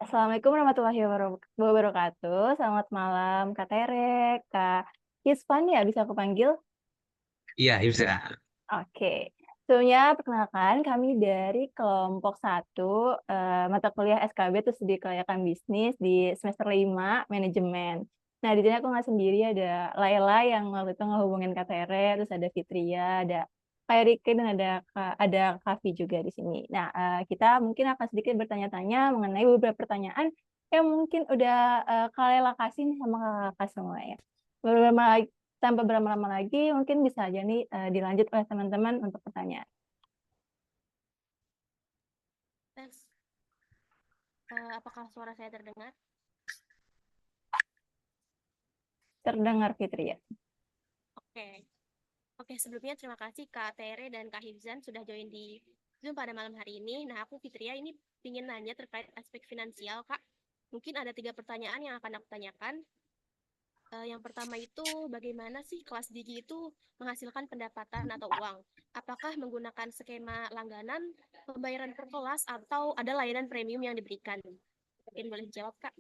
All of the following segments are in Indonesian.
Assalamualaikum warahmatullahi wabarakatuh. Selamat malam, Kak Tere, Kak Yusfan ya bisa aku panggil? Iya, bisa. Oke. Sebelumnya perkenalkan kami dari kelompok 1 mata kuliah SKB terus di kelayakan bisnis di semester 5 manajemen. Nah, di sini aku nggak sendiri, ada Laila yang waktu itu ngehubungin Kak Tere, terus ada Fitria, ada Kak Rike, dan ada Kavi juga di sini. Nah, kita mungkin akan sedikit bertanya-tanya mengenai beberapa pertanyaan yang mungkin udah Kak Laila kasih nih sama kakak semua ya. Beberapa tanpa berlama-lama lagi, mungkin bisa aja nih dilanjut oleh teman-teman untuk pertanyaan. Tes. Apakah suara saya terdengar? Terdengar, Fitri ya? Oke. Oke, sebelumnya terima kasih Kak Tere dan Kak Hifzan sudah join di Zoom pada malam hari ini. Nah, aku Fitria ini ingin nanya terkait aspek finansial, Kak. Mungkin ada 3 pertanyaan yang akan aku tanyakan. Yang pertama itu, bagaimana sih kelas gigi itu menghasilkan pendapatan atau uang? Apakah menggunakan skema langganan, pembayaran per kelas, atau ada layanan premium yang diberikan? Mungkin boleh dijawab, Kak.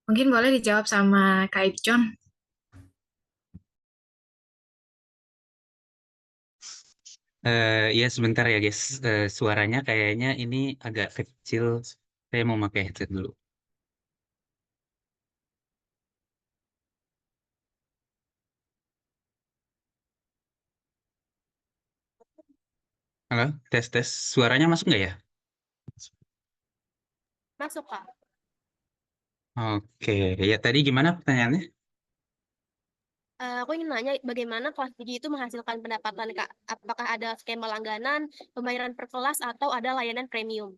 Mungkin boleh dijawab sama Kak Ipcon. Ya sebentar ya guys. Suaranya kayaknya ini agak kecil. Saya mau pakai headset dulu. Halo, tes tes. Suaranya masuk nggak ya? Masuk, Kak. Oke, ya tadi gimana pertanyaannya? Aku ingin nanya bagaimana kelas gigi itu menghasilkan pendapatan, Kak? Apakah ada skema langganan, pembayaran per kelas, atau ada layanan premium?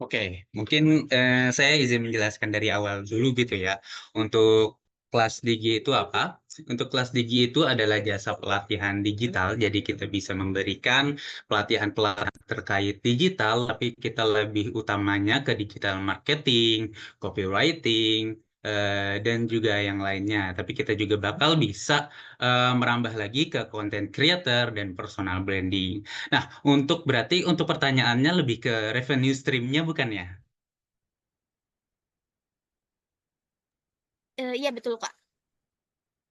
Oke, mungkin saya izin menjelaskan dari awal dulu gitu ya. Untuk kelas Digi itu apa? Untuk kelas Digi itu adalah jasa pelatihan digital, jadi kita bisa memberikan pelatihan-pelatihan terkait digital, tapi kita lebih utamanya ke digital marketing, copywriting, dan juga yang lainnya. Tapi kita juga bakal bisa merambah lagi ke content creator dan personal branding. Nah, berarti untuk pertanyaannya lebih ke revenue stream-nya bukan ya? Iya, betul, Kak.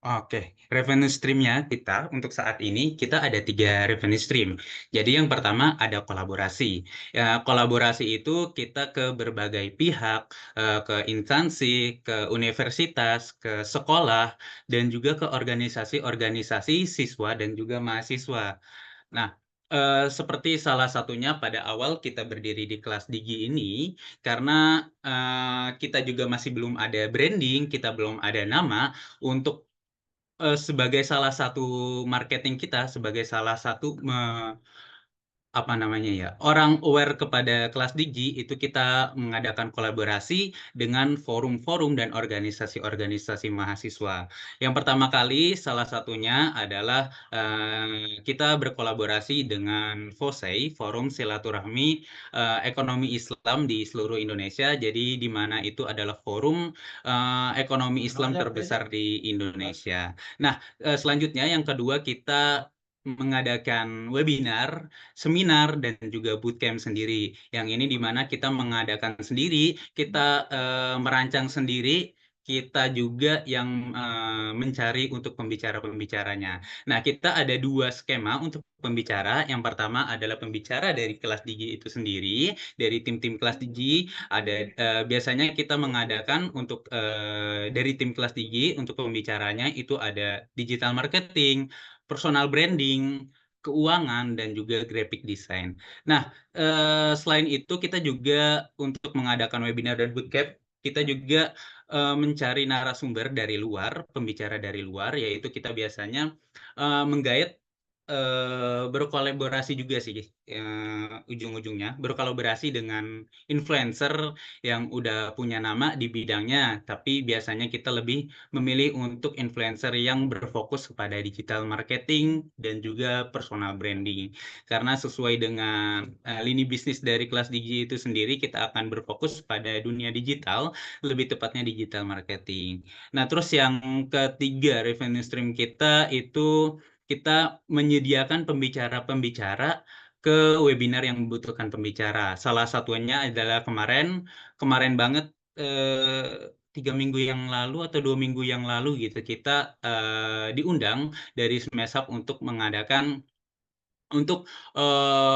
Oke, revenue stream-nya kita untuk saat ini kita ada 3 revenue stream. Jadi yang pertama ada kolaborasi. Ya, kolaborasi itu kita ke berbagai pihak, ke instansi, ke universitas, ke sekolah, dan juga ke organisasi-organisasi siswa dan juga mahasiswa. Nah, seperti salah satunya pada awal kita berdiri di kelas Digi ini, karena kita juga masih belum ada branding, kita belum ada nama, untuk sebagai salah satu marketing kita, sebagai salah satu apa namanya ya, orang aware kepada kelas Digi, itu kita mengadakan kolaborasi dengan forum-forum dan organisasi-organisasi mahasiswa. Yang pertama kali salah satunya adalah kita berkolaborasi dengan FOSEI, Forum Silaturahmi Ekonomi Islam di seluruh Indonesia. Jadi di mana itu adalah forum ekonomi Islam terbesar di Indonesia. Nah, selanjutnya yang kedua kita mengadakan webinar, seminar, dan juga bootcamp sendiri. Yang ini di mana kita mengadakan sendiri, kita merancang sendiri, kita juga yang mencari untuk pembicara-pembicaranya. Nah, kita ada 2 skema untuk pembicara. Yang pertama adalah pembicara dari kelas Digi itu sendiri, dari tim-tim kelas Digi. Biasanya kita mengadakan untuk dari tim kelas Digi untuk pembicaranya itu ada digital marketing, personal branding, keuangan, dan juga graphic design. Nah, selain itu kita juga untuk mengadakan webinar dan bootcamp, kita juga mencari narasumber dari luar, pembicara dari luar, yaitu kita biasanya menggait berkolaborasi juga sih, ujung-ujungnya berkolaborasi dengan influencer yang udah punya nama di bidangnya, tapi biasanya kita lebih memilih untuk influencer yang berfokus kepada digital marketing dan juga personal branding. Karena sesuai dengan lini bisnis dari kelas Digi itu sendiri, kita akan berfokus pada dunia digital, lebih tepatnya digital marketing. Nah, terus yang ketiga revenue stream kita itu kita menyediakan pembicara-pembicara ke webinar yang membutuhkan pembicara. Salah satunya adalah kemarin banget, 3 minggu yang lalu atau 2 minggu yang lalu gitu, kita diundang dari Smashup untuk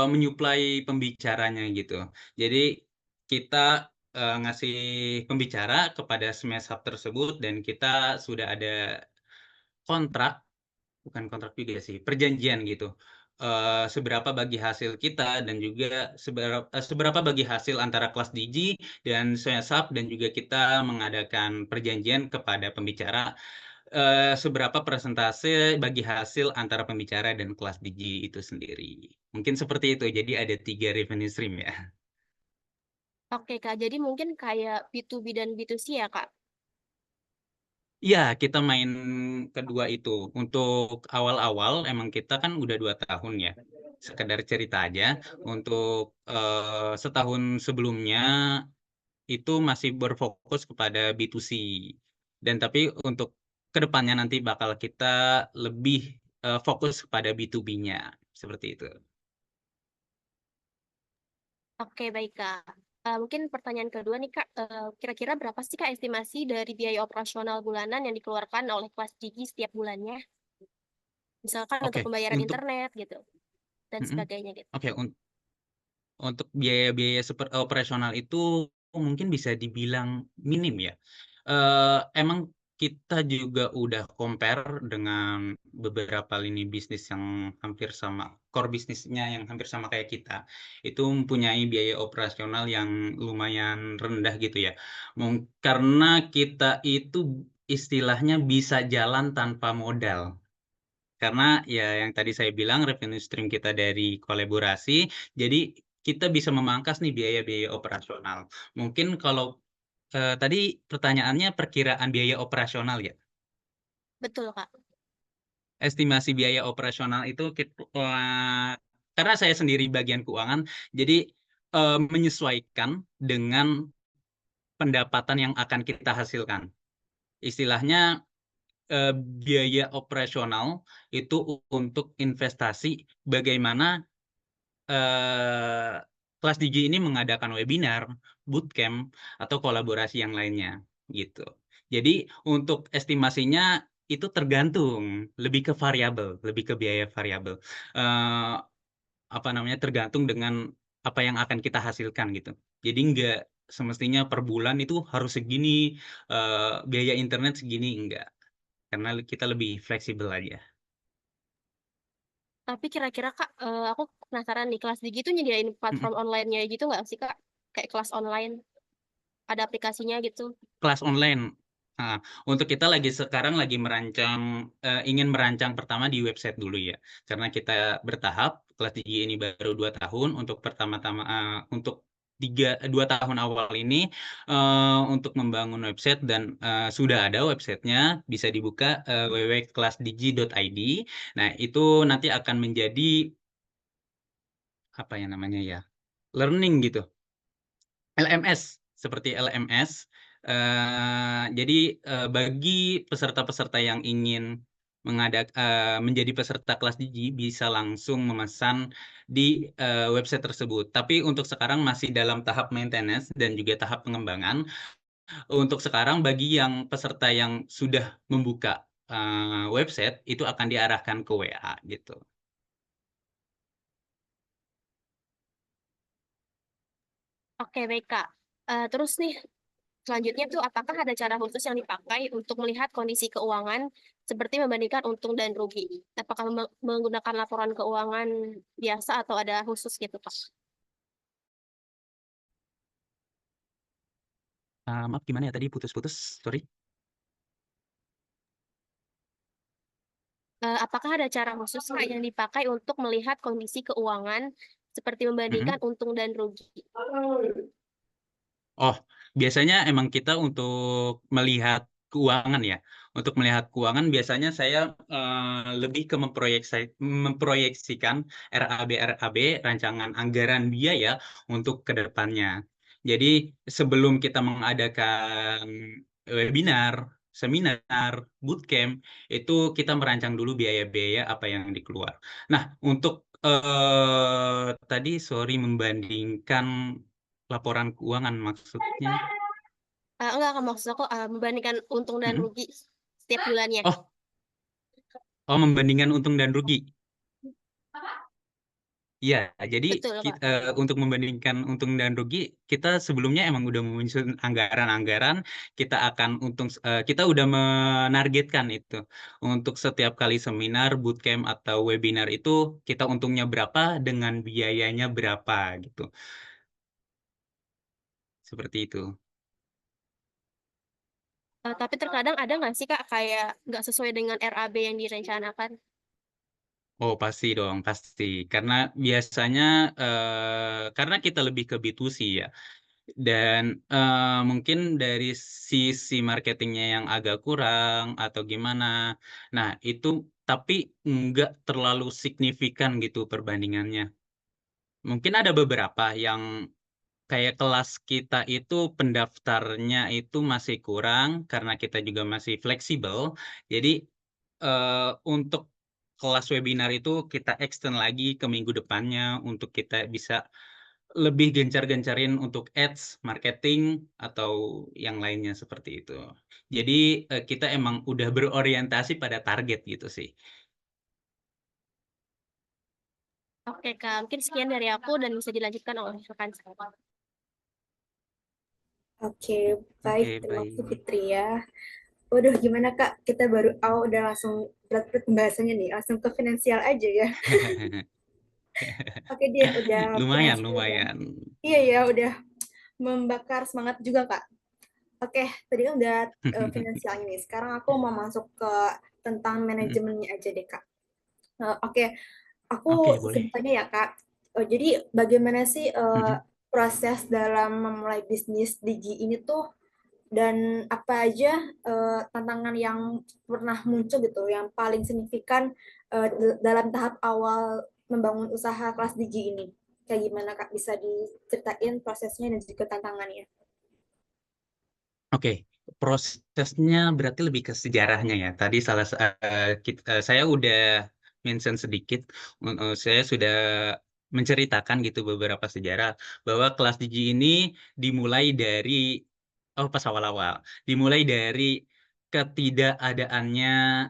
menyuplai pembicaranya gitu. Jadi kita ngasih pembicara kepada Smashub tersebut dan kita sudah ada kontrak. Bukan kontrak juga sih, perjanjian gitu. Seberapa bagi hasil kita dan juga seberapa bagi hasil antara kelas Digi dan Smashub, dan juga kita mengadakan perjanjian kepada pembicara, seberapa persentase bagi hasil antara pembicara dan kelas Digi itu sendiri. Mungkin seperti itu, jadi ada 3 revenue stream ya. Oke, Kak. Jadi mungkin kayak B2B dan B2C ya, Kak? Iya, kita main kedua itu. Untuk awal-awal emang kita kan udah 2 tahun ya. Sekedar cerita aja, untuk setahun sebelumnya itu masih berfokus kepada B2C. Dan tapi untuk kedepannya nanti bakal kita lebih fokus kepada B2B-nya. Seperti itu. Oke, baik, Kak. Mungkin pertanyaan kedua nih, Kak. Kira-kira berapa sih, Kak, estimasi dari biaya operasional bulanan yang dikeluarkan oleh kelas Digi setiap bulannya? Misalkan untuk Oke, pembayaran untuk internet gitu, dan mm-mm. sebagainya gitu. Oke, untuk biaya-biaya operasional itu mungkin bisa dibilang minim ya. Emang kita juga udah compare dengan beberapa lini bisnis yang hampir sama, core bisnisnya yang hampir sama kayak kita. Itu mempunyai biaya operasional yang lumayan rendah gitu ya. Karena kita itu istilahnya bisa jalan tanpa modal. Karena ya yang tadi saya bilang revenue stream kita dari kolaborasi, jadi kita bisa memangkas nih biaya-biaya operasional. Mungkin kalau tadi pertanyaannya perkiraan biaya operasional ya. Betul, Kak. Estimasi biaya operasional itu karena saya sendiri bagian keuangan, jadi menyesuaikan dengan pendapatan yang akan kita hasilkan. Istilahnya biaya operasional itu untuk investasi bagaimana kelas Digi ini mengadakan webinar, bootcamp, atau kolaborasi yang lainnya gitu. Jadi untuk estimasinya itu tergantung, lebih ke variabel, lebih ke biaya variabel. Eh, apa namanya, tergantung dengan apa yang akan kita hasilkan gitu. Jadi nggak semestinya per bulan itu harus segini, biaya internet segini, enggak. Karena kita lebih fleksibel aja. Tapi kira-kira, Kak, aku penasaran nih, kelas Digi itu nyediain Mm-mm. platform online-nya gitu nggak sih, Kak? Kayak kelas online, ada aplikasinya gitu. Kelas online. Nah, untuk kita sekarang lagi ingin merancang pertama di website dulu ya. Karena kita bertahap, kelas Digi ini baru 2 tahun, untuk pertama-tama untuk 2 tahun awal ini untuk membangun website, dan sudah ada websitenya, bisa dibuka www.kelasdigi.id. Nah, itu nanti akan menjadi apa ya namanya ya, learning gitu. LMS, seperti LMS. Jadi bagi peserta-peserta yang ingin menjadi peserta kelas Digi bisa langsung memesan di website tersebut. Tapi untuk sekarang masih dalam tahap maintenance dan juga tahap pengembangan. Untuk sekarang bagi yang peserta yang sudah membuka website itu akan diarahkan ke WA gitu. Oke, baik, Kak. Terus nih, selanjutnya tuh apakah ada cara khusus yang dipakai untuk melihat kondisi keuangan seperti membandingkan untung dan rugi? Apakah menggunakan laporan keuangan biasa atau ada khusus gitu, Pak? Maaf, gimana ya tadi putus-putus, sorry. apakah ada cara khusus Kak yang dipakai untuk melihat kondisi keuangan seperti membandingkan untung dan rugi? Oh, biasanya emang kita untuk melihat keuangan ya. Untuk melihat keuangan biasanya saya lebih ke memproyeksikan RAB rancangan anggaran biaya untuk ke depannya. Jadi sebelum kita mengadakan webinar, seminar, bootcamp, itu kita merancang dulu biaya-biaya apa yang dikeluar. Nah, untuk tadi sorry membandingkan laporan keuangan maksudnya? Enggak, maksud aku membandingkan untung dan Mhm. rugi setiap bulannya. Oh, membandingkan untung dan rugi. Iya, jadi Betul Kak. untuk membandingkan untung dan rugi, kita sebelumnya emang udah menyusun anggaran-anggaran, kita udah menargetkan itu. Untuk setiap kali seminar, bootcamp, atau webinar itu, kita untungnya berapa dengan biayanya berapa gitu. Seperti itu. Tapi terkadang ada nggak sih Kak kayak nggak sesuai dengan RAB yang direncanakan? Oh, pasti dong, pasti. Karena biasanya, karena kita lebih ke B2C ya, dan mungkin dari sisi marketingnya yang agak kurang atau gimana. Nah, itu tapi nggak terlalu signifikan gitu perbandingannya. Mungkin ada beberapa yang kayak kelas kita itu pendaftarnya itu masih kurang karena kita juga masih fleksibel. Jadi untuk kelas webinar itu kita extend lagi ke minggu depannya untuk kita bisa lebih gencar-gencarin untuk ads, marketing, atau yang lainnya seperti itu. Jadi kita emang udah berorientasi pada target gitu sih. Oke Kak, mungkin sekian dari aku dan bisa dilanjutkan oleh rekan saya. Oke, baik. Oke, Terima kasih baik. Fitri ya. Waduh, gimana Kak? Kita baru udah langsung berat-berat pembahasannya nih. Langsung ke finansial aja ya. Oke dia udah Lumayan, finansial dan lumayan. iya ya, udah membakar semangat juga Kak. Oke, tadi kan udah finansial ini. Sekarang aku mau masuk ke tentang manajemennya aja deh Kak. Oke, aku Oke, boleh. sebut aja ya Kak. Jadi bagaimana sih Mhm. proses dalam memulai bisnis Digi ini tuh, dan apa aja tantangan yang pernah muncul gitu yang paling signifikan dalam tahap awal membangun usaha kelas Digi ini? Kayak gimana Kak? Bisa diceritain prosesnya dan juga tantangannya? Oke, prosesnya berarti lebih ke sejarahnya ya. Tadi saya udah mention sedikit, saya sudah menceritakan gitu beberapa sejarah bahwa kelas Digi ini dimulai dari pas awal-awal, dimulai dari ketidakadaannya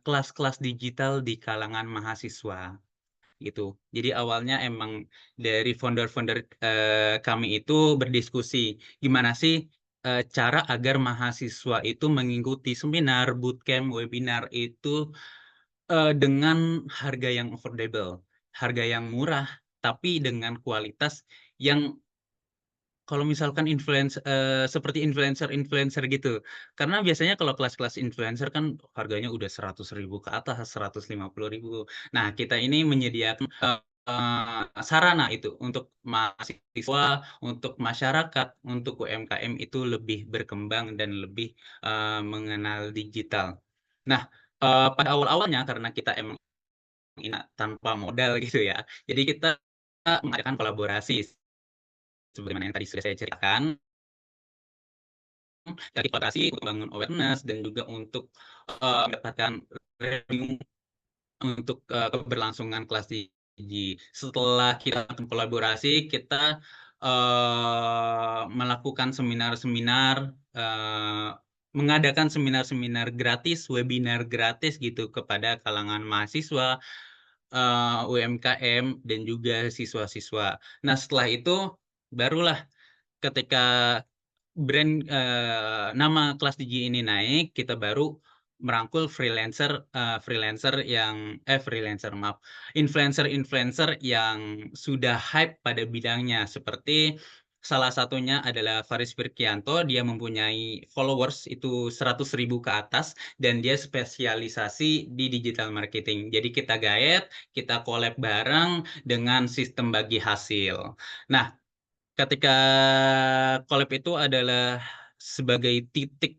kelas-kelas digital di kalangan mahasiswa gitu. Jadi awalnya emang dari founder-founder kami itu berdiskusi, gimana sih cara agar mahasiswa itu mengikuti seminar, bootcamp, webinar itu dengan harga yang affordable, harga yang murah, tapi dengan kualitas yang kalau misalkan seperti influencer-influencer gitu. Karena biasanya kalau kelas-kelas influencer kan harganya udah 100.000 ke atas, 150.000. Nah, kita ini menyediakan sarana itu untuk mahasiswa, untuk masyarakat, untuk UMKM itu lebih berkembang dan lebih mengenal digital. Nah, pada awal-awalnya karena kita emang tanpa modal gitu ya, jadi kita mengadakan kolaborasi sebagaimana yang tadi sudah saya ceritakan, dari kolaborasi untuk membangun awareness dan juga untuk mendapatkan revenue untuk keberlangsungan kelas Digi. Setelah kita melakukan kolaborasi, kita melakukan seminar-seminar, mengadakan seminar-seminar gratis, webinar gratis gitu kepada kalangan mahasiswa, UMKM, dan juga siswa-siswa. Nah, setelah itu barulah ketika nama kelas Digi ini naik, kita baru merangkul influencer-influencer yang sudah hype pada bidangnya seperti Salah satunya adalah Faris Firkianto, dia mempunyai followers itu 100.000 ke atas, dan dia spesialisasi di digital marketing. Jadi kita gaet, kita collab bareng dengan sistem bagi hasil. Nah, ketika collab itu adalah sebagai titik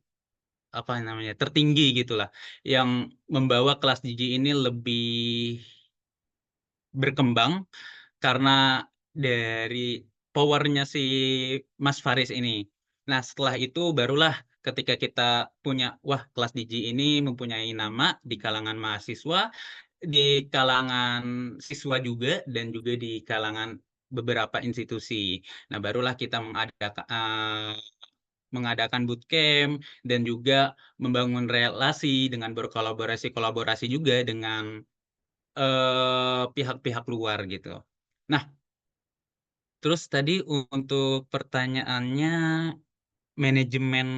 apa namanya tertinggi gitulah, yang membawa kelas Gigi ini lebih berkembang karena dari powernya si Mas Faris ini. Nah, setelah itu barulah ketika kita punya, wah kelas Gigi ini mempunyai nama di kalangan mahasiswa, di kalangan siswa juga, dan juga di kalangan beberapa institusi. Nah, barulah kita mengadakan bootcamp dan juga membangun relasi dengan berkolaborasi juga dengan pihak-pihak luar gitu. Nah, terus tadi untuk pertanyaannya manajemen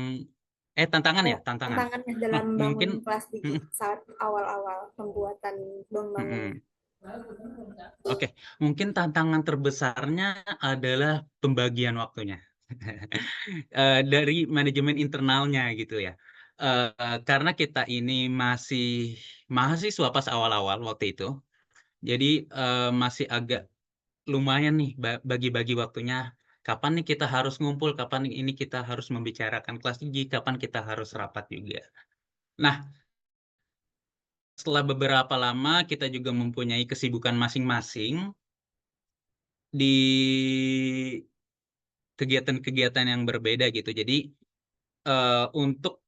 tantangan ya, tantangan. Tantangannya dalam Mungkin membangun kelas Digi saat awal-awal pembuatan bangunnya. Oke, mungkin tantangan terbesarnya adalah pembagian waktunya. Dari manajemen internalnya gitu ya. Karena kita ini masih mahasiswa pas awal-awal waktu itu. Jadi masih agak lumayan nih bagi-bagi waktunya. Kapan nih kita harus ngumpul, kapan ini kita harus membicarakan kelas tinggi, kapan kita harus rapat juga. Nah, setelah beberapa lama kita juga mempunyai kesibukan masing-masing di kegiatan-kegiatan yang berbeda gitu. Jadi untuk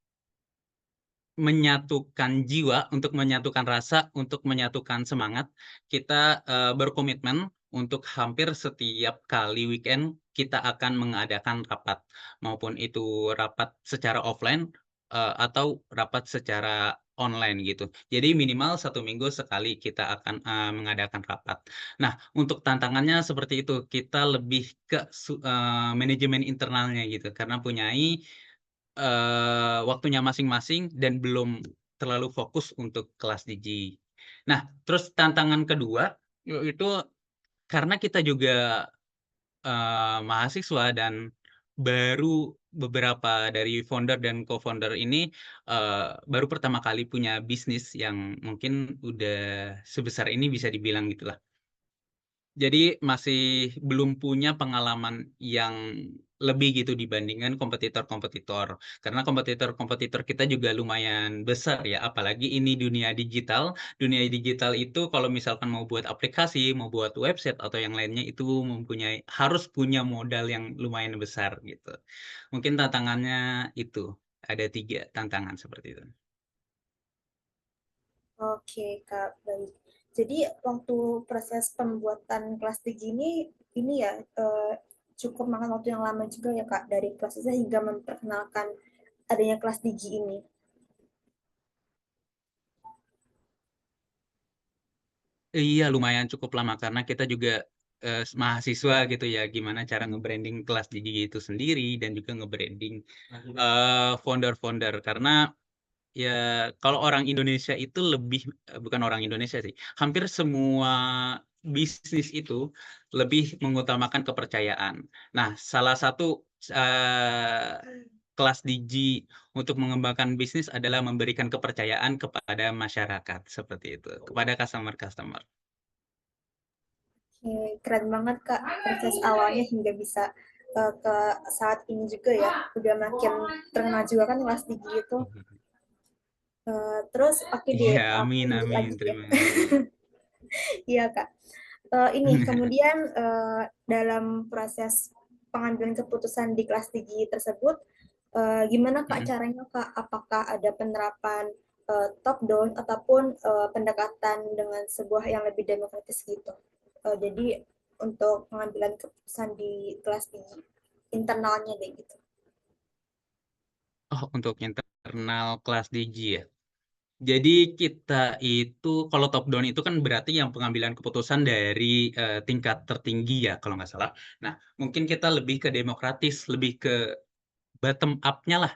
menyatukan jiwa, untuk menyatukan rasa, untuk menyatukan semangat, kita berkomitmen untuk hampir setiap kali weekend kita akan mengadakan rapat, maupun itu rapat secara offline atau rapat secara online gitu. Jadi minimal 1 minggu sekali kita akan mengadakan rapat. Nah, untuk tantangannya seperti itu, kita lebih ke manajemen internalnya gitu, karena punyai waktunya masing-masing dan belum terlalu fokus untuk kelas Digi. Nah, terus tantangan kedua yaitu karena kita juga mahasiswa dan baru beberapa dari founder dan co-founder ini baru pertama kali punya bisnis yang mungkin udah sebesar ini, bisa dibilang gitulah. Jadi masih belum punya pengalaman yang lebih gitu dibandingkan kompetitor-kompetitor. Karena kompetitor-kompetitor kita juga lumayan besar ya, apalagi ini dunia digital. Dunia digital itu kalau misalkan mau buat aplikasi, mau buat website atau yang lainnya itu harus punya modal yang lumayan besar gitu. Mungkin tantangannya itu, ada 3 tantangan seperti itu. Oke, Kak, baik. Jadi waktu proses pembuatan kelas Digi ini ya cukup makan waktu yang lama juga ya, Kak, dari prosesnya hingga memperkenalkan adanya kelas Digi ini. Iya, lumayan cukup lama karena kita juga mahasiswa gitu ya, gimana cara nge-branding kelas Gigi itu sendiri dan juga nge-branding founder-founder. Karena ya kalau orang Indonesia itu lebih bukan orang Indonesia sih, hampir semua bisnis itu lebih mengutamakan kepercayaan. Nah, salah satu kelas Digi untuk mengembangkan bisnis adalah memberikan kepercayaan kepada masyarakat, seperti itu, kepada customer-customer. Oke, keren banget, Kak, proses awalnya hingga bisa ke saat ini juga ya. Udah makin terkenal juga kan kelas Digi itu. Terus oke deh, Iya, aku amin, lanjut amin, lagi ya. terima kasih. Iya, Kak. Ini kemudian dalam proses pengambilan keputusan di kelas Digi tersebut, gimana Kak caranya, Kak? Apakah ada penerapan top down ataupun pendekatan dengan sebuah yang lebih demokratis gitu? Jadi untuk pengambilan keputusan di kelas Digi internalnya deh gitu. Oh, untuk internal kelas Digi ya. Jadi kita itu kalau top down itu kan berarti yang pengambilan keputusan dari tingkat tertinggi ya kalau nggak salah. Nah, mungkin kita lebih ke demokratis, lebih ke bottom up-nya lah,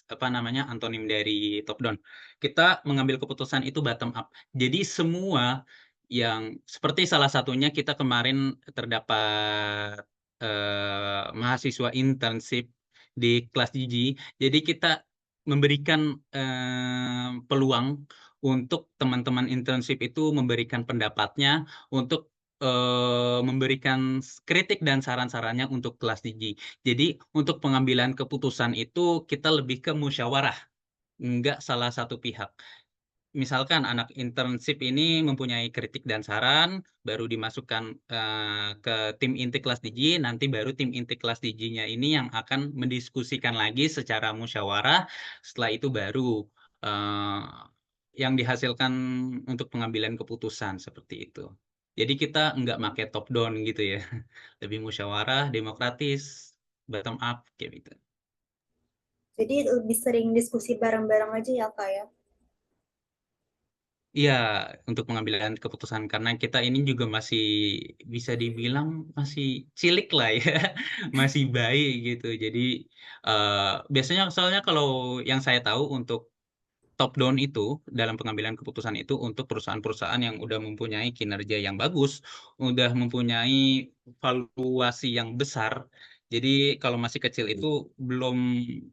apa namanya, antonim dari top down. Kita mengambil keputusan itu bottom up. Jadi semua yang seperti salah satunya kita kemarin terdapat mahasiswa internship di kelas Gigi. Jadi kita memberikan peluang untuk teman-teman internship itu memberikan pendapatnya, untuk memberikan kritik dan saran-sarannya untuk kelas Gigi. Jadi untuk pengambilan keputusan itu kita lebih ke musyawarah, enggak salah satu pihak. Misalkan anak internship ini mempunyai kritik dan saran, baru dimasukkan ke tim inti kelas Digi, nanti baru tim inti kelas Diginya ini yang akan mendiskusikan lagi secara musyawarah, setelah itu baru yang dihasilkan untuk pengambilan keputusan seperti itu. Jadi kita nggak pakai top down gitu ya, lebih musyawarah, demokratis, bottom up kayak gitu. Jadi lebih sering diskusi bareng-bareng aja ya Kak ya. Iya, untuk pengambilan keputusan karena kita ini juga masih bisa dibilang masih cilik lah ya, masih bayi gitu. Jadi biasanya soalnya kalau yang saya tahu untuk top down itu dalam pengambilan keputusan itu untuk perusahaan-perusahaan yang udah mempunyai kinerja yang bagus, udah mempunyai valuasi yang besar. Jadi kalau masih kecil itu belum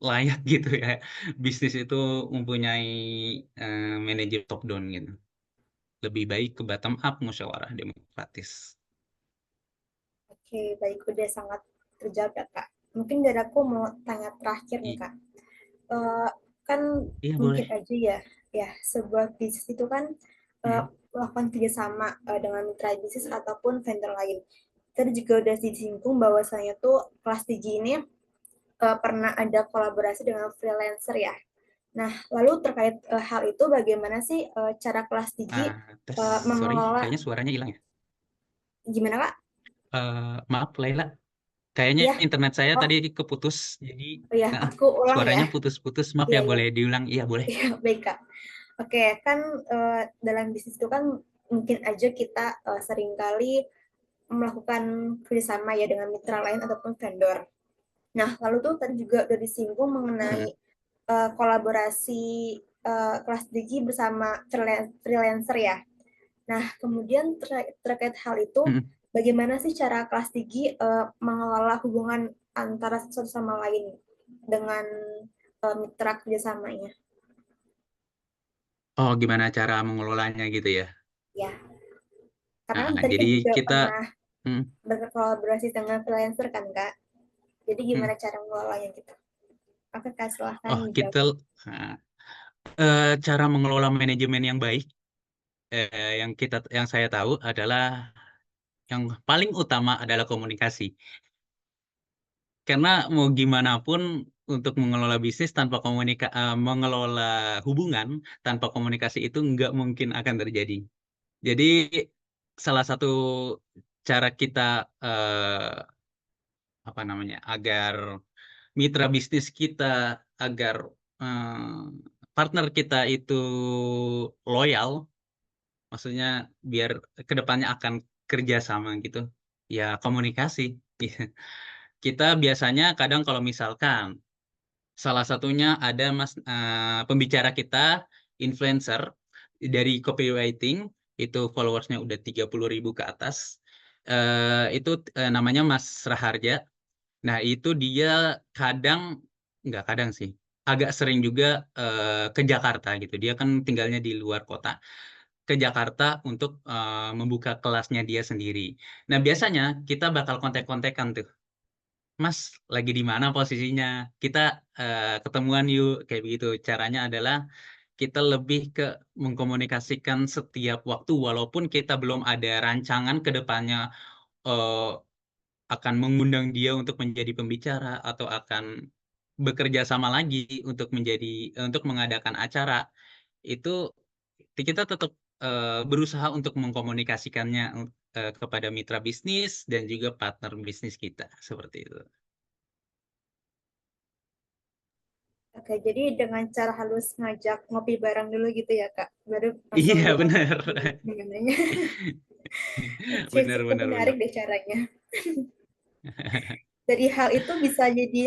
layak gitu ya. Bisnis itu mempunyai manajer top down gitu. Lebih baik ke bottom up, musyawarah demokratis. Oke, baik, udah sangat terjawab ya Kak. Mungkin dari aku mau tanya terakhir nih I- Kak. Eh, kan iya mungkin boleh. aja ya sebuah bisnis itu kan Hmm. melakukan kerjasama dengan mitra bisnis ataupun vendor lain. Tadi juga udah disinggung bahwasanya tuh kelas Digi ini pernah ada kolaborasi dengan freelancer ya. Nah, lalu terkait hal itu bagaimana sih cara kelas Digi Tes, sorry, mengelola, kayaknya suaranya hilang ya. gimana Kak? Maaf, Laila. Kayaknya Ya, internet saya oh, tadi keputus, jadi ya, aku ulang ya. suaranya putus-putus. Maaf Iya, ya, iya. boleh diulang? Iya, boleh. Iya, baik Kak. Oke, kan dalam bisnis itu kan mungkin aja kita seringkali melakukan kerjasama ya dengan mitra lain ataupun vendor. Nah, lalu tuh tadi juga udah disinggung mengenai Hmm. kolaborasi kelas Digi bersama freelancer ya. Nah, kemudian terkait hal itu, Hmm. bagaimana sih cara kelas Digi mengelola hubungan antara satu sama lain dengan mitra kerjasamanya? Oh, gimana cara mengelolanya gitu ya? Ya, karena Nah, kan tadi jadi kan juga kita, pernah hmm, berkolaborasi dengan freelancer kan, Kak? Jadi hmm. gimana cara mengelolanya gitu? Oke, Kak, silahkan Oh, dijawab. kita nah, cara mengelola manajemen yang baik, yang saya tahu adalah yang paling utama adalah komunikasi. Karena mau gimana pun untuk mengelola bisnis tanpa mengelola hubungan tanpa komunikasi itu nggak mungkin akan terjadi. Jadi salah satu cara kita apa namanya agar mitra bisnis kita, agar partner kita itu loyal, maksudnya biar kedepannya akan kerja sama gitu, ya komunikasi. Kita biasanya kadang kalau misalkan salah satunya ada pembicara kita, influencer dari copywriting, itu followersnya udah 30.000 ke atas. Itu namanya Mas Raharja. Nah, itu dia kadang, nggak kadang sih, agak sering juga ke Jakarta gitu. Dia kan tinggalnya di luar kota. Ke Jakarta untuk membuka kelasnya dia sendiri. Nah, biasanya kita bakal kontak-kontakan tuh. Mas, lagi di mana posisinya? Kita ketemuan yuk, kayak begitu. Caranya adalah kita lebih ke mengkomunikasikan setiap waktu, walaupun kita belum ada rancangan ke depannya eh, akan mengundang dia untuk menjadi pembicara atau akan bekerja sama lagi untuk mengadakan acara. Itu kita tetap berusaha untuk mengkomunikasikannya kepada mitra bisnis dan juga partner bisnis kita, seperti itu. Oke, jadi dengan cara halus ngajak ngopi bareng dulu gitu ya, Kak? Baru langsung Iya, benar. gimana. Oke, Benar, cukup benar, menarik benar. deh caranya. Dari hal itu bisa jadi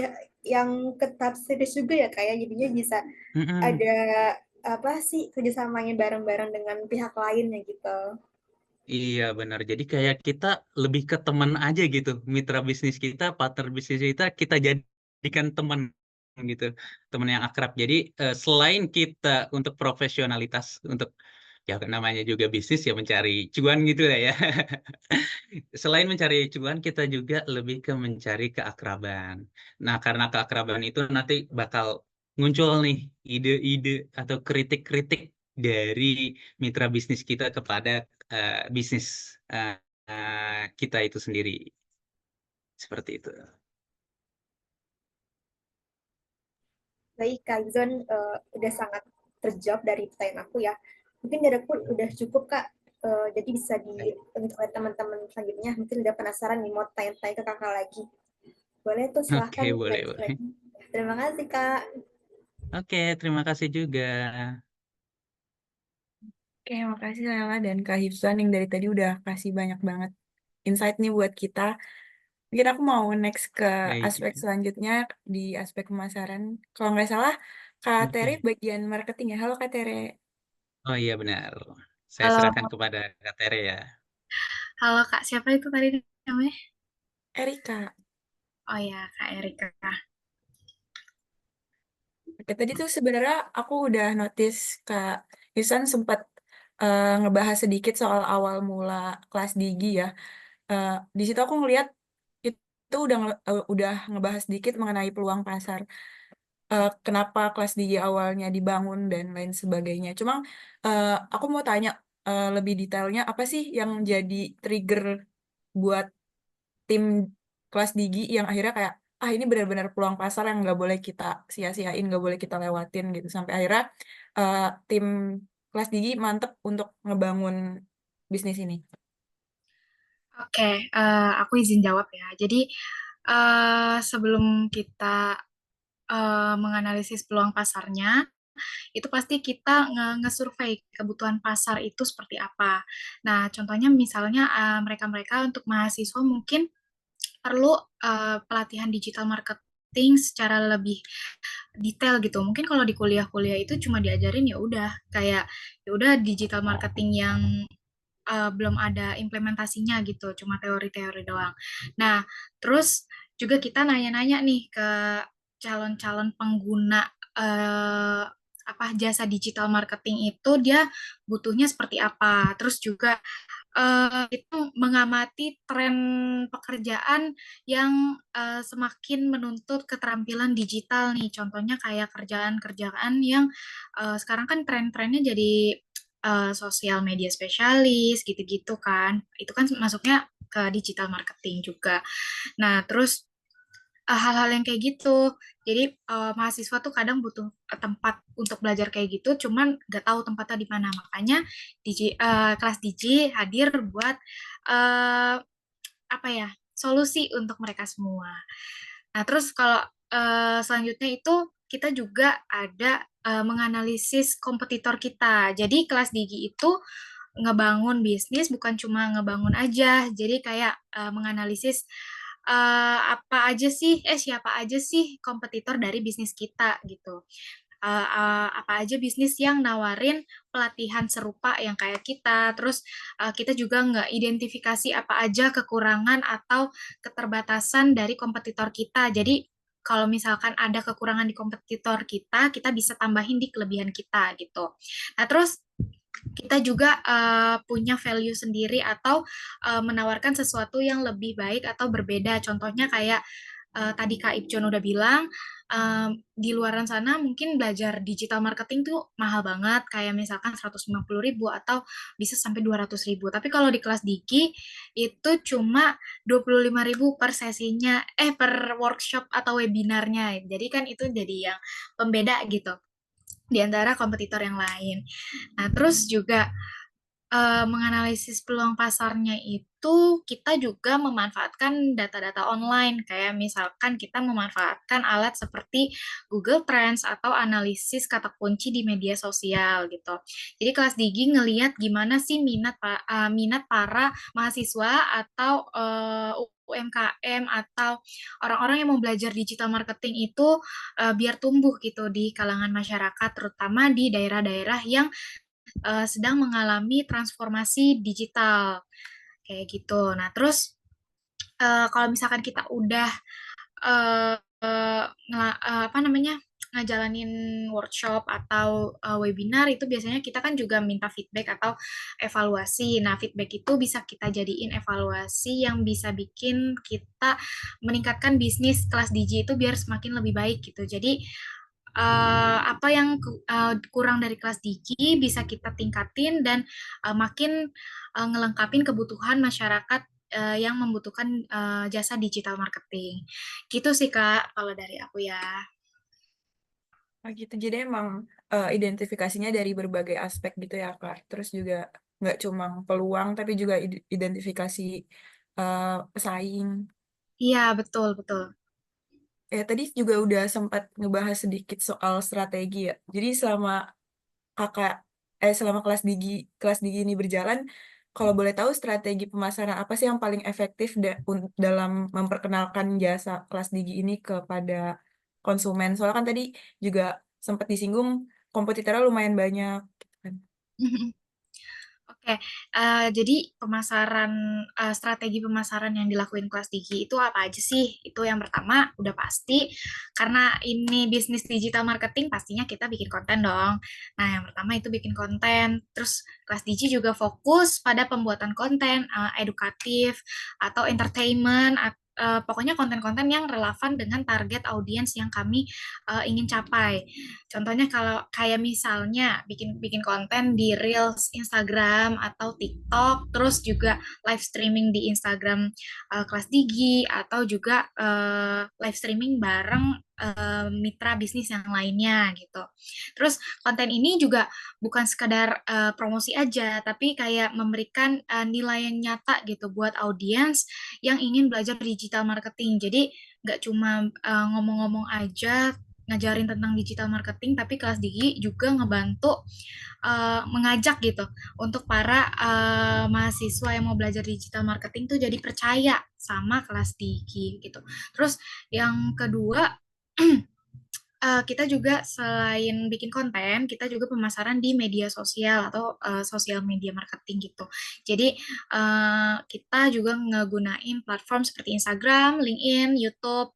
yang ketat serius juga ya, Kak ya? Jadinya bisa Mm-mm. ada apa sih kerjasamanya bareng-bareng dengan pihak lainnya gitu. Iya benar. Jadi kayak kita lebih ke teman aja gitu. Mitra bisnis kita, partner bisnis kita jadikan teman gitu, teman yang akrab. Jadi selain kita untuk profesionalitas, untuk ya namanya juga bisnis ya mencari cuan gitu lah ya. Selain mencari cuan, kita juga lebih ke mencari keakraban. Nah, karena keakraban itu nanti bakal muncul nih ide-ide atau kritik-kritik dari mitra bisnis kita kepada bisnis eh, kita itu sendiri. Seperti itu. Baik, Kak Izon udah sangat terjawab dari pertanyaan aku ya. Mungkin dari aku udah cukup, Kak. Jadi bisa untuk teman-teman selanjutnya mungkin udah penasaran nih mau tanya-tanya ke kakak lagi. Boleh tuh Oke, silahkan boleh, boleh. slide-slide. Terima kasih, Kak. Oke, terima kasih juga. Oke, makasih Lela dan Kak Hifsan yang dari tadi udah kasih banyak banget insight nih buat kita. Mungkin aku mau next ke Baik. aspek selanjutnya di aspek pemasaran. Kalau nggak salah, Kak Tere Oke. bagian marketing ya. Halo Kak Tere. Oh iya benar. Saya Halo, serahkan kepada Kak Tere ya. halo Kak, siapa itu tadi namanya? Erika. Oh ya, Kak Erika. Oke, tadi tuh sebenarnya aku udah notice Kak Hifsan sempat ngebahas sedikit soal awal mula kelas Digi ya. Di situ aku ngelihat itu udah ngebahas sedikit mengenai peluang pasar. Kenapa kelas Digi awalnya dibangun dan lain sebagainya. Cuma aku mau tanya lebih detailnya apa sih yang jadi trigger buat tim kelas Digi yang akhirnya kayak ini benar-benar peluang pasar yang nggak boleh kita sia-siain, nggak boleh kita lewatin gitu sampai akhirnya eh, tim kelas Digi mantep untuk ngebangun bisnis ini. Oke, aku izin jawab ya. Jadi, sebelum kita menganalisis peluang pasarnya, itu pasti kita nge-survey kebutuhan pasar itu seperti apa. Nah, contohnya misalnya mereka-mereka untuk mahasiswa mungkin perlu pelatihan digital marketing secara lebih detail gitu. Mungkin kalau di kuliah-kuliah itu cuma diajarin ya udah kayak ya udah digital marketing yang belum ada implementasinya gitu, cuma teori-teori doang. Nah, terus juga kita nanya-nanya nih ke calon-calon pengguna apa jasa digital marketing itu dia butuhnya seperti apa. Terus juga itu mengamati tren pekerjaan yang semakin menuntut keterampilan digital nih. Contohnya kayak kerjaan-kerjaan yang sekarang kan tren-trennya jadi sosial media spesialis gitu-gitu kan. Itu kan masuknya ke digital marketing juga. Nah, terus hal-hal yang kayak gitu. Jadi mahasiswa tuh kadang butuh tempat untuk belajar kayak gitu, cuman nggak tahu tempatnya di mana. Makanya kelas DJ hadir buat eh, apa ya solusi untuk mereka semua. Nah, terus kalau selanjutnya itu kita juga ada menganalisis kompetitor kita. Jadi kelas Digi itu ngebangun bisnis bukan cuma ngebangun aja. Jadi kayak menganalisis siapa aja sih kompetitor dari bisnis kita gitu. Apa aja bisnis yang nawarin pelatihan serupa yang kayak kita. Terus kita juga nggak identifikasi apa aja kekurangan atau keterbatasan dari kompetitor kita. Jadi kalau misalkan ada kekurangan di kompetitor kita, kita bisa tambahin di kelebihan kita gitu. Nah, terus kita juga punya value sendiri atau menawarkan sesuatu yang lebih baik atau berbeda. Contohnya kayak tadi Kak Ipjon udah bilang, di luaran sana mungkin belajar digital marketing tuh mahal banget, kayak misalkan 150.000 atau bisa sampai 200.000. Tapi kalau di kelas Diki itu cuma 25.000 per sesinya, per workshop atau webinarnya. Jadi kan itu jadi yang pembeda gitu di antara kompetitor yang lain. Nah, terus juga menganalisis peluang pasarnya itu kita juga memanfaatkan data-data online kayak misalkan kita memanfaatkan alat seperti Google Trends atau analisis kata kunci di media sosial gitu. Jadi kelas Digi ngelihat gimana sih minat para mahasiswa atau UMKM atau orang-orang yang mau belajar digital marketing itu biar tumbuh gitu di kalangan masyarakat terutama di daerah-daerah yang sedang mengalami transformasi digital kayak gitu. Nah, terus kalau misalkan kita udah eh, apa namanya ngejalanin workshop atau webinar itu biasanya kita kan juga minta feedback atau evaluasi. Nah, feedback itu bisa kita jadiin evaluasi yang bisa bikin kita meningkatkan bisnis kelas Digi itu biar semakin lebih baik gitu. Jadi apa yang kurang dari kelas Digi bisa kita tingkatin dan makin ngelengkapin kebutuhan masyarakat yang membutuhkan jasa digital marketing. Gitu sih Kak, kalau dari aku ya. Nah, gitu. Jadi emang identifikasinya dari berbagai aspek gitu ya, Kak. Terus juga nggak cuma peluang, tapi juga identifikasi pesaing. Iya, betul, betul. Tadi juga udah sempat ngebahas sedikit soal strategi ya. Jadi kakak, selama kelas Digi ini berjalan, kalau boleh tahu strategi pemasaran apa sih yang paling efektif dalam memperkenalkan jasa kelas Digi ini kepada konsumen? Soalnya kan tadi juga sempat disinggung kompetitornya lumayan banyak, gitu kan. Oke, jadi strategi pemasaran yang dilakuin kelas Digi itu apa aja sih? Itu yang pertama, udah pasti, karena ini bisnis digital marketing, pastinya kita bikin konten dong. Nah, yang pertama itu bikin konten, terus kelas Digi juga fokus pada pembuatan konten edukatif atau entertainment, pokoknya konten-konten yang relevan dengan target audiens yang kami ingin capai. Contohnya kalau kayak misalnya bikin bikin konten di Reels Instagram atau TikTok, terus juga live streaming di Instagram kelas Digi atau juga live streaming bareng mitra bisnis yang lainnya gitu. Terus konten ini juga bukan sekadar promosi aja, tapi kayak memberikan nilai yang nyata gitu buat audiens yang ingin belajar digital marketing. Jadi nggak cuma ngomong-ngomong aja ngajarin tentang digital marketing, tapi kelas Digi juga ngebantu mengajak gitu untuk para mahasiswa yang mau belajar digital marketing tuh jadi percaya sama kelas Digi gitu. Terus yang kedua kita juga selain bikin konten, kita juga pemasaran di media sosial atau sosial media marketing gitu. Jadi kita juga ngegunain platform seperti Instagram, LinkedIn, YouTube,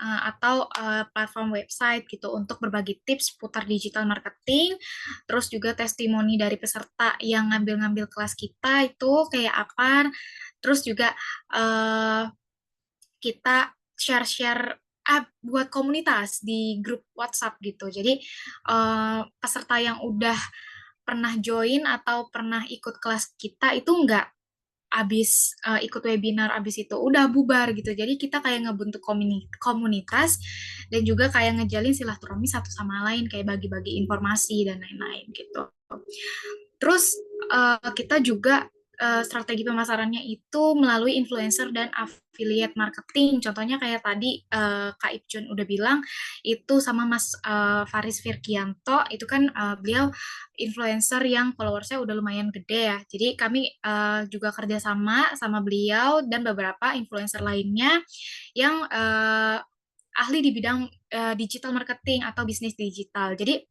atau platform website gitu untuk berbagi tips seputar digital marketing, terus juga testimoni dari peserta yang ngambil-ngambil kelas kita itu kayak apa, terus juga kita share-share buat komunitas di grup WhatsApp gitu. Jadi peserta yang udah pernah join atau pernah ikut kelas kita itu nggak abis ikut webinar abis itu udah bubar gitu. Jadi kita kayak ngebentuk komunitas dan juga kayak ngejalin silaturahmi satu sama lain kayak bagi-bagi informasi dan lain-lain gitu. Terus kita juga strategi pemasarannya itu melalui influencer dan affiliate marketing. Contohnya kayak tadi Kak Ipjun udah bilang itu sama Mas Faris Firkianto itu kan beliau influencer yang followersnya udah lumayan gede ya. Jadi kami juga kerjasama sama beliau dan beberapa influencer lainnya yang ahli di bidang digital marketing atau bisnis digital. Jadi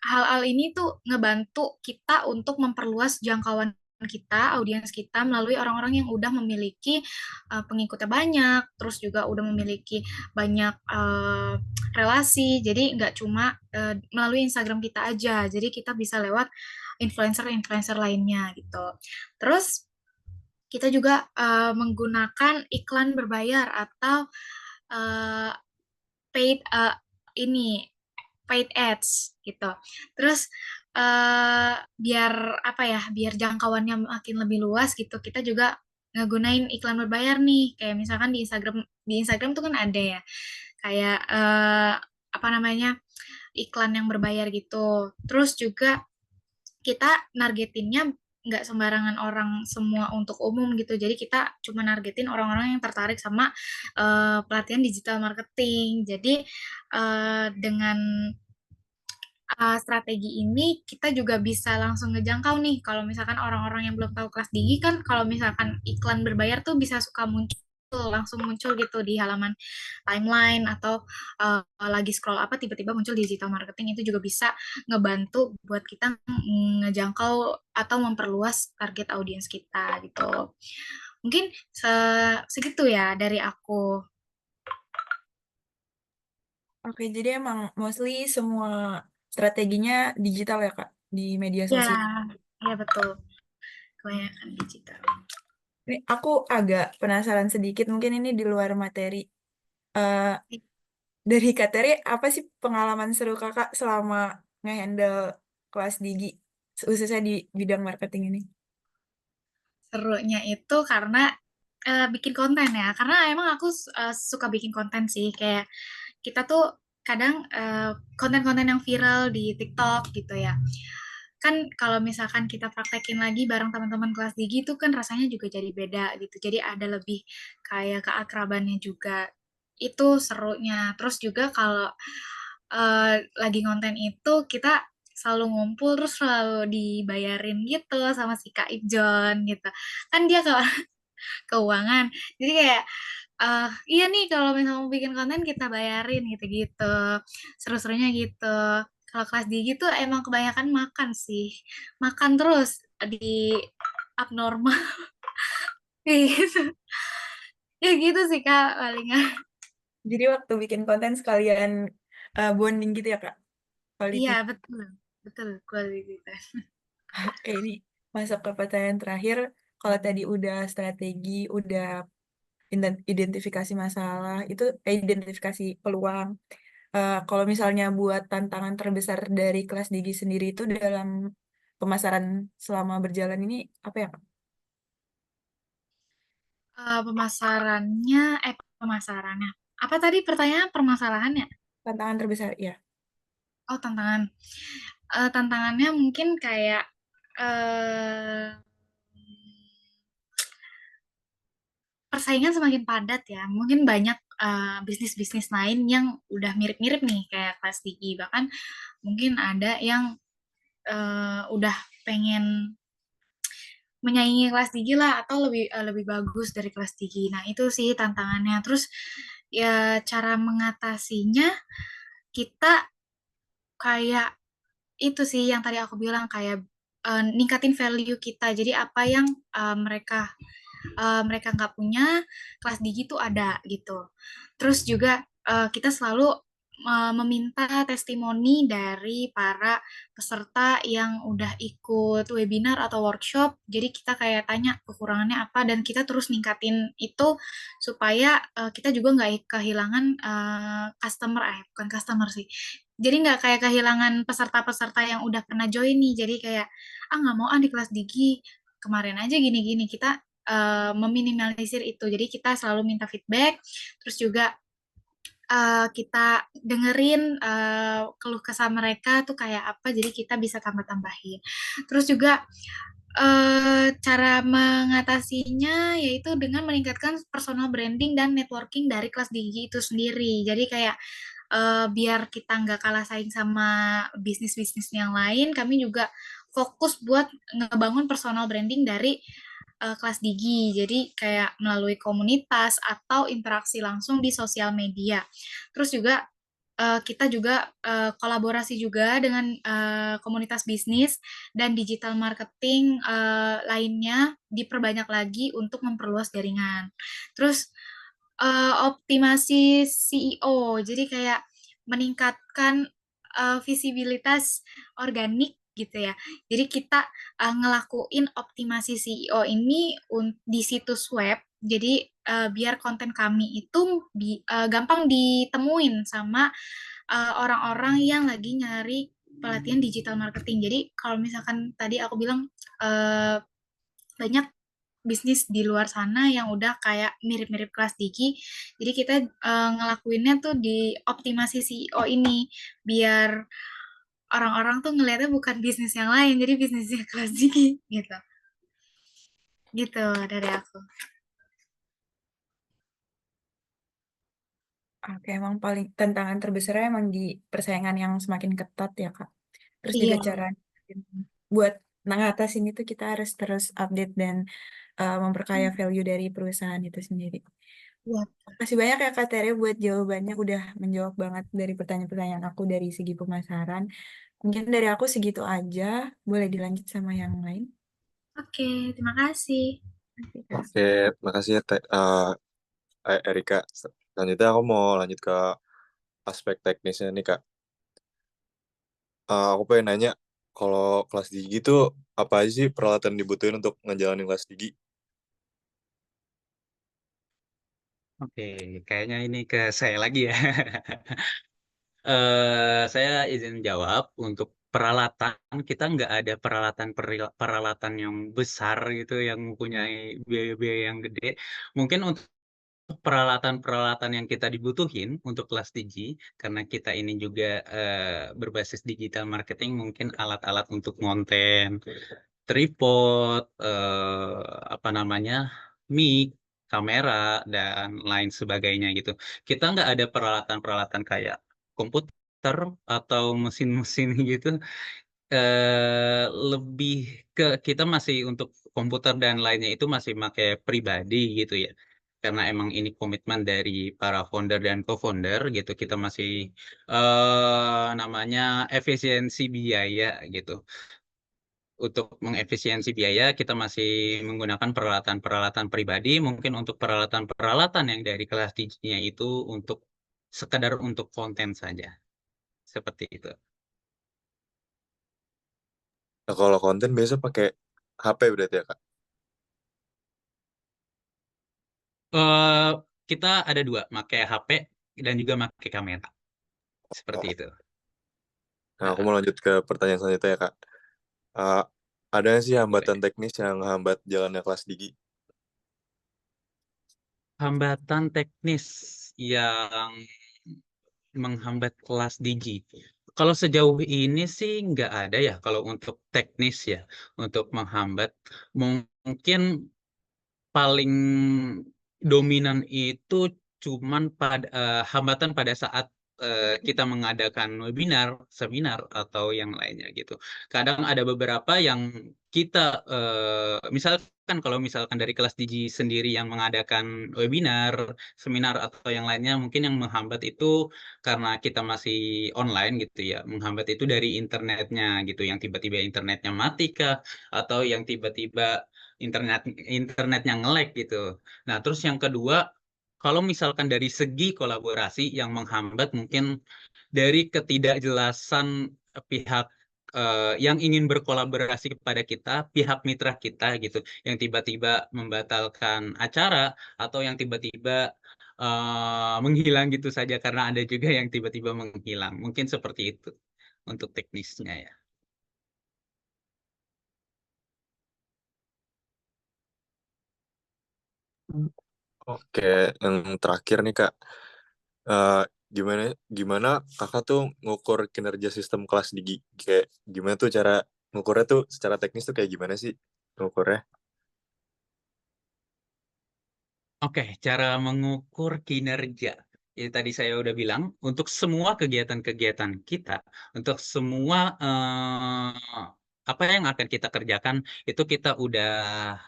hal-hal ini tuh ngebantu kita untuk memperluas jangkauan kita, audiens kita melalui orang-orang yang udah memiliki pengikutnya banyak, terus juga udah memiliki banyak relasi. Jadi nggak cuma melalui Instagram kita aja, jadi kita bisa lewat influencer-influencer lainnya gitu. Terus kita juga menggunakan iklan berbayar atau paid paid ads gitu. Terus biar apa ya, biar jangkauannya makin lebih luas gitu, kita juga ngegunain iklan berbayar nih. Kayak misalkan di Instagram tuh kan ada ya, kayak apa namanya iklan yang berbayar gitu. Terus juga kita nargetinnya nggak sembarangan orang semua untuk umum gitu. Jadi kita cuma nargetin orang-orang yang tertarik sama pelatihan digital marketing. Jadi dengan strategi ini kita juga bisa langsung ngejangkau nih kalau misalkan orang-orang yang belum tahu kelas Digi kan kalau misalkan iklan berbayar tuh bisa suka muncul langsung muncul gitu di halaman timeline atau lagi scroll apa tiba-tiba muncul digital marketing, itu juga bisa ngebantu buat kita ngejangkau atau memperluas target audiens kita gitu. Mungkin segitu ya dari aku. Oke, jadi emang mostly semua strateginya digital ya, Kak, di media Ya, sosial. ya betul. Kebanyakan digital. Ini aku agak penasaran sedikit, mungkin ini di luar materi. Eh, dari Kak Tere, apa sih pengalaman seru Kakak selama nge-handle kelas Digi, khususnya di bidang marketing ini? Serunya itu karena bikin konten ya. Karena emang aku suka bikin konten sih. Kayak kita tuh kadang konten-konten yang viral di TikTok gitu ya. Kan kalau misalkan kita praktekin lagi bareng teman-teman kelas Digi itu kan rasanya juga jadi beda gitu. Jadi ada lebih kayak keakrabannya juga. Itu serunya. Terus juga kalau lagi konten itu kita selalu ngumpul terus selalu dibayarin gitu sama si Kak Ijon gitu. Kan dia ke keuangan. Jadi kayak iya nih kalau misalnya mau bikin konten kita bayarin gitu-gitu. Seru-serunya gitu. Kalau kelas Digi tuh emang kebanyakan makan sih. Makan terus di abnormal kayak gitu. Ya gitu sih Kak paling. Jadi waktu bikin konten sekalian bonding gitu ya, Kak? Quality. Iya betul. Betul quality time. Oke, ini masuk ke pertanyaan terakhir. Kalau tadi udah strategi, udah identifikasi masalah, itu identifikasi peluang. Kalau misalnya buat tantangan terbesar dari kelas Digi sendiri itu dalam pemasaran selama berjalan ini apa ya, Kak? Pemasarannya, pemasarannya. Apa tadi pertanyaan permasalahannya? Tantangan terbesar, ya. Oh, tantangan. Tantangannya mungkin kayak persaingan semakin padat ya. Mungkin banyak bisnis-bisnis lain yang udah mirip-mirip nih kayak kelas Digi. Bahkan mungkin ada yang udah pengen menyaingi kelas Digi lah atau lebih bagus dari kelas Digi. Nah, itu sih tantangannya. Terus ya cara mengatasinya kita kayak itu sih yang tadi aku bilang kayak ningkatin value kita. Jadi apa yang mereka nggak punya, kelas Digi tuh ada gitu. Terus juga kita selalu meminta testimoni dari para peserta yang udah ikut webinar atau workshop. Jadi kita kayak tanya kekurangannya apa dan kita terus ningkatin itu supaya kita juga nggak kehilangan customer, bukan customer sih. Jadi nggak kayak kehilangan peserta-peserta yang udah pernah join nih. Jadi kayak nggak mau di kelas Digi kemarin aja gini-gini. Kita meminimalisir itu. Jadi kita selalu minta feedback, terus juga kita dengerin keluh kesah mereka tuh kayak apa, jadi kita bisa tambah-tambahin. Terus juga cara mengatasinya yaitu dengan meningkatkan personal branding dan networking dari kelas Digi itu sendiri. Jadi kayak biar kita nggak kalah saing sama bisnis-bisnis yang lain, kami juga fokus buat ngebangun personal branding dari kelas Digi. Jadi kayak melalui komunitas atau interaksi langsung di sosial media. Terus juga kita juga kolaborasi juga dengan komunitas bisnis dan digital marketing lainnya diperbanyak lagi untuk memperluas jaringan. Terus optimasi CEO, jadi kayak meningkatkan visibilitas organik gitu ya. Jadi kita ngelakuin optimasi CEO ini di situs web. Jadi biar konten kami itu gampang ditemuin sama orang-orang yang lagi nyari pelatihan digital marketing. Jadi kalau misalkan tadi aku bilang banyak bisnis di luar sana yang udah kayak mirip-mirip kelas Digi. Jadi kita ngelakuinnya tuh di optimasi CEO ini biar orang-orang tuh ngelihatnya bukan bisnis yang lain, jadi bisnisnya kelas Digi gitu. Gitu dari aku. Oke, emang paling tantangan terbesarnya emang di persaingan yang semakin ketat ya, Kak. Terus juga Iya. cara buat ngatasin itu kita harus terus update dan memperkaya value dari perusahaan itu sendiri. Ya, Makasih banyak ya Kak Tere buat jawabannya. Udah menjawab banget dari pertanyaan-pertanyaan aku dari segi pemasaran. Mungkin dari aku segitu aja. Boleh dilanjut sama yang lain? oke, terima kasih. Oke, Kak. Oke, makasih ya Erika. Selanjutnya aku mau lanjut ke aspek teknisnya nih Kak. Aku pengen nanya, kalau kelas gigi tuh apa aja sih peralatan dibutuhin untuk ngejalanin kelas gigi? Oke, kayaknya ini ke saya lagi ya. Saya izin jawab untuk peralatan kita nggak ada peralatan yang besar gitu yang mempunyai biaya-biaya yang gede. Mungkin untuk peralatan-peralatan yang kita dibutuhin untuk kelas digi, karena kita ini juga berbasis digital marketing, mungkin alat-alat untuk konten, tripod, apa namanya, mic, kamera, dan lain sebagainya gitu. Kita nggak ada peralatan-peralatan kayak komputer atau mesin-mesin gitu. Lebih ke kita masih untuk komputer dan lainnya itu masih pakai pribadi gitu ya. Karena emang ini komitmen dari para founder dan co-founder gitu. Kita masih namanya efisiensi biaya gitu. Untuk mengefisiensi biaya, kita masih menggunakan peralatan-peralatan pribadi. Mungkin untuk peralatan-peralatan yang dari kelas tingginya itu untuk sekedar untuk konten saja. Seperti itu. Nah, kalau konten biasa pakai HP berarti ya Kak? eh kita ada dua, pakai HP dan juga pakai kamera. Seperti Oh. itu. Nah, aku Nah, mau lanjut ke pertanyaan selanjutnya ya Kak. Uh, ada nggak sih hambatan boleh. teknis yang hambat jalannya kelas gigi? Hambatan teknis yang menghambat kelas digi. Kalau sejauh ini sih nggak ada ya, kalau untuk teknis ya, untuk menghambat. Mungkin paling dominan itu cuman pada hambatan pada saat kita mengadakan webinar, seminar atau yang lainnya gitu. Kadang ada beberapa yang kita misalkan kalau misalkan dari kelas Digi sendiri yang mengadakan webinar, seminar atau yang lainnya mungkin yang menghambat itu karena kita masih online gitu ya. Menghambat itu dari internetnya gitu, yang tiba-tiba internetnya mati kah atau yang tiba-tiba internetnya nge-lag gitu. Nah, terus yang kedua, kalau misalkan dari segi kolaborasi yang menghambat mungkin dari ketidakjelasan pihak yang ingin berkolaborasi kepada kita, pihak mitra kita gitu, yang tiba-tiba membatalkan acara atau yang tiba-tiba menghilang gitu saja karena ada juga yang tiba-tiba menghilang. Mungkin seperti itu untuk teknisnya ya. Oke, yang terakhir nih Kak. Eh, gimana gimana Kakak tuh ngukur kinerja sistem kelas digi? Kayak gimana tuh cara ngukurnya tuh secara teknis tuh kayak gimana sih ngukurnya? Oke, cara mengukur kinerja. Ya, tadi saya udah bilang, untuk semua kegiatan-kegiatan kita, untuk semua apa yang akan kita kerjakan, itu kita udah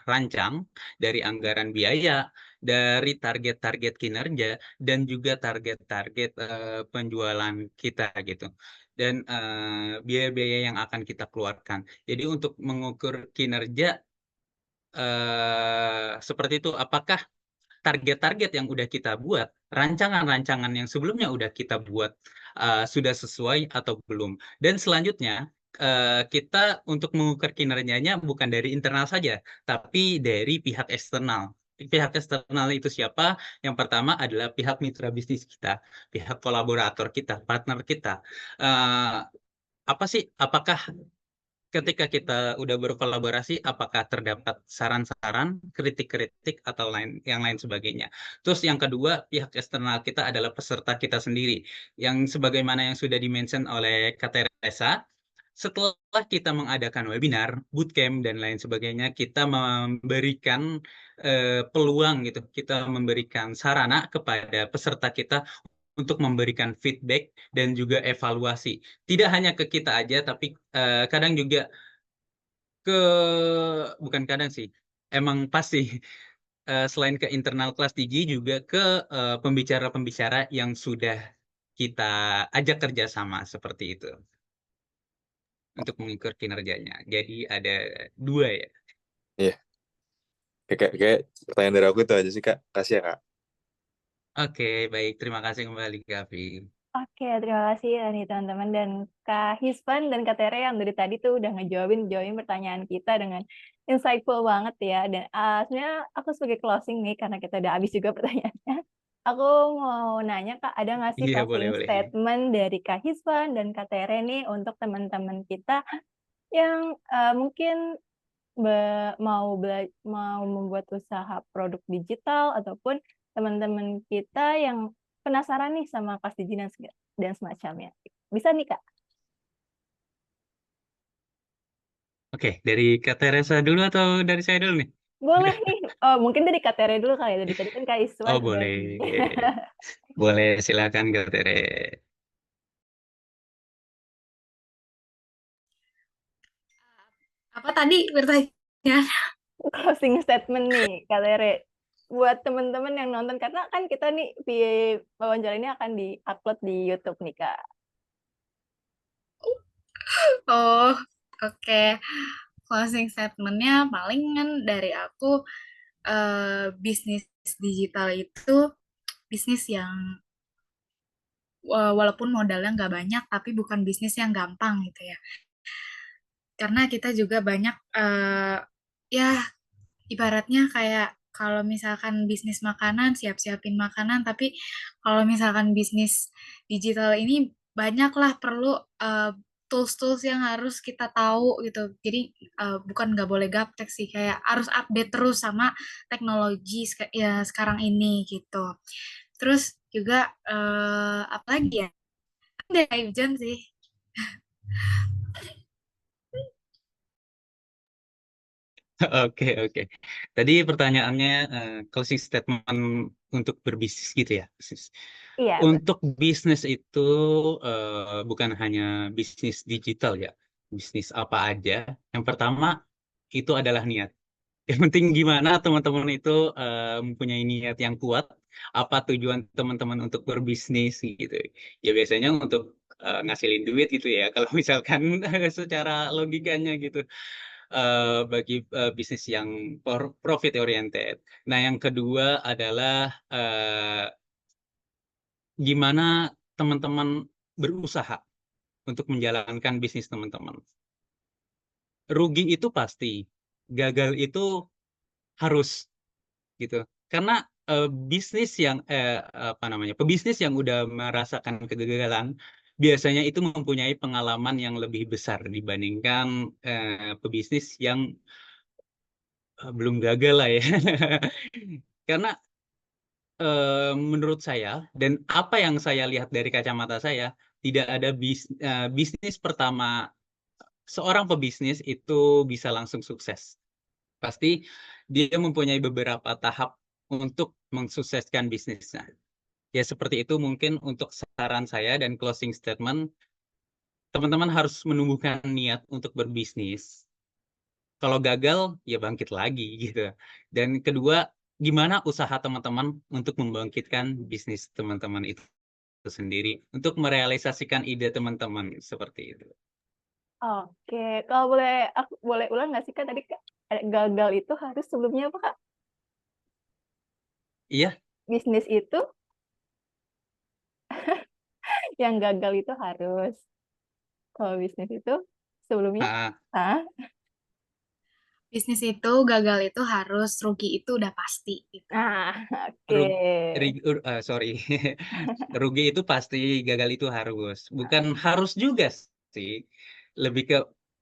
rancang dari anggaran biaya, dari target-target kinerja, dan juga target-target penjualan kita gitu. Dan biaya-biaya yang akan kita keluarkan. Jadi untuk mengukur kinerja, seperti itu, apakah target-target yang udah kita buat, rancangan-rancangan yang sebelumnya udah kita buat, sudah sesuai atau belum. Dan selanjutnya, kita untuk mengukur kinerjanya bukan dari internal saja, tapi dari pihak eksternal. Pihak eksternal itu siapa? Yang pertama adalah pihak mitra bisnis kita, pihak kolaborator kita, partner kita. Eh, apa sih? Apakah ketika kita udah berkolaborasi, apakah terdapat saran-saran, kritik-kritik, atau yang lain sebagainya. Terus yang kedua, pihak eksternal kita adalah peserta kita sendiri. Yang sebagaimana yang sudah dimention oleh Kak Teresa, setelah kita mengadakan webinar, bootcamp, dan lain sebagainya, kita memberikan peluang gitu, kita memberikan sarana kepada peserta kita untuk memberikan feedback dan juga evaluasi. Tidak hanya ke kita aja, tapi kadang juga ke bukan kadang sih, emang pasti selain ke internal kelas tinggi juga ke pembicara-pembicara yang sudah kita ajak kerjasama seperti itu untuk mengukur kinerjanya. Jadi ada 2 ya. Iya. Kayak pertanyaan dari aku itu aja sih, Kak. Kasih ya, Kak. Oke, baik. Terima kasih kembali, Kak Afi. Oke, terima kasih nih teman-teman dan Kak Hispan dan Kak Tere yang dari tadi tuh udah ngejawabin pertanyaan kita dengan insightful banget ya. Dan sebenarnya aku sebagai closing nih karena kita udah habis juga pertanyaannya. Aku mau nanya Kak, ada nggak sih Iya, closing boleh. statement dari Kak Hispan dan Kak Tere nih untuk teman-teman kita yang mungkin mau membuat usaha produk digital ataupun teman-teman kita yang penasaran nih sama kelas digi dan semacamnya. Bisa nih Kak? Oke, dari Kak Teresa dulu atau dari saya dulu nih? Boleh nih. Oh, mungkin dari Kak Tere dulu kali ya. Dari tadi kan Kak Iswan Oh, udah boleh. nih. Boleh, silakan Kak Tere. Apa tadi pertanyaan? Closing statement nih Kak Tere. Buat teman-teman yang nonton, karena kan kita nih wawancara ini akan di-upload di YouTube nih Kak. Oh, oke. Closing statementnya palingan dari aku, bisnis digital itu bisnis yang walaupun modalnya nggak banyak, tapi bukan bisnis yang gampang gitu ya. Karena kita juga banyak, ya ibaratnya kayak kalau misalkan bisnis makanan, siap-siapin makanan, tapi kalau misalkan bisnis digital ini banyaklah perlu tools-tools yang harus kita tahu gitu. Jadi bukan nggak boleh gaptek sih, kayak harus update terus sama teknologi ya sekarang ini gitu. Terus juga apa lagi ya? Dari Jan sih. Oke. Tadi pertanyaannya closing statement untuk berbisnis gitu ya. Iya, Untuk bisnis itu bukan hanya bisnis digital ya. Bisnis apa aja. Yang pertama itu adalah niat. Yang penting gimana teman-teman itu mempunyai niat yang kuat. Apa tujuan teman-teman untuk berbisnis gitu. Ya biasanya untuk ngasilin duit gitu ya. Kalau misalkan secara logikanya gitu. Bagi bisnis yang profit oriented. Nah, yang kedua adalah gimana teman-teman berusaha untuk menjalankan bisnis teman-teman. Rugi itu pasti, gagal itu harus gitu. Karena bisnis yang pebisnis yang udah merasakan kegagalan biasanya itu mempunyai pengalaman yang lebih besar dibandingkan pebisnis yang belum gagal lah ya. Karena menurut saya dan apa yang saya lihat dari kacamata saya, tidak ada bisnis pertama seorang pebisnis itu bisa langsung sukses. Pasti dia mempunyai beberapa tahap untuk mensukseskan bisnisnya. Ya seperti itu mungkin untuk saran saya dan closing statement, teman-teman harus menumbuhkan niat untuk berbisnis. Kalau gagal, ya bangkit lagi gitu. Dan kedua, gimana usaha teman-teman untuk membangkitkan bisnis teman-teman itu sendiri, untuk merealisasikan ide teman-teman seperti itu. Oke, kalau aku boleh ulang nggak sih Kak tadi Kak? Gagal itu harus sebelumnya apa Kak? Iya, Bisnis itu yang gagal itu harus. Kalau bisnis itu sebelumnya, ah, ah, Bisnis itu gagal itu harus, rugi itu udah pasti gitu. nah, oke. sorry, rugi itu pasti, gagal itu harus. Bukan harus juga sih, lebih ke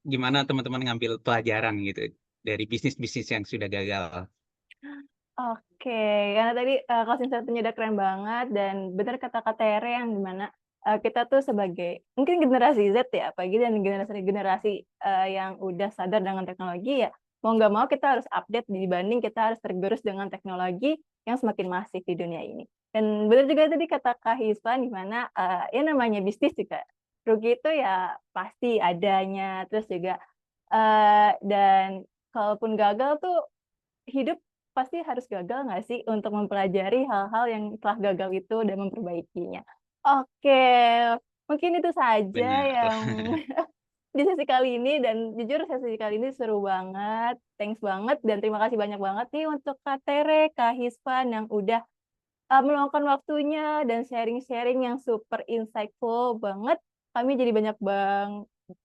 gimana teman-teman ngambil pelajaran gitu dari bisnis-bisnis yang sudah gagal. Oke, karena tadi closing statement-nya udah keren banget dan benar kata Kak Tere yang dimana kita tuh sebagai mungkin generasi Z ya, apalagi dan generasi yang udah sadar dengan teknologi ya, mau nggak mau kita harus update dibanding kita harus tergerus dengan teknologi yang semakin masif di dunia ini. Dan benar juga tadi kata Kak Hispan di mana ya namanya bisnis juga rugi itu ya pasti adanya, terus juga dan kalaupun gagal tuh hidup pasti harus gagal nggak sih untuk mempelajari hal-hal yang telah gagal itu dan memperbaikinya. Oke, mungkin itu saja Benar. yang di sesi kali ini, dan jujur sesi kali ini seru banget. Thanks banget dan terima kasih banyak banget nih untuk Kak Tere, Kak Hispan yang udah meluangkan waktunya dan sharing-sharing yang super insightful banget. Kami jadi banyak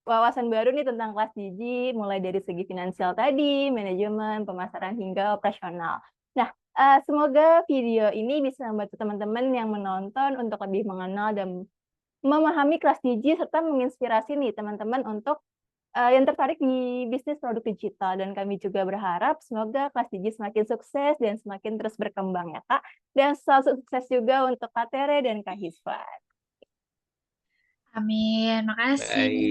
wawasan baru nih tentang kelas Gigi, mulai dari segi finansial tadi, manajemen, pemasaran, hingga operasional. Nah, semoga video ini bisa membantu teman-teman yang menonton untuk lebih mengenal dan memahami kelas Gigi, serta menginspirasi nih teman-teman untuk yang tertarik di bisnis produk digital. Dan kami juga berharap semoga kelas Gigi semakin sukses dan semakin terus berkembang ya Kak. Dan selalu sukses juga untuk Kak Tere dan Kak Hispan. Amin, makasih. Baik.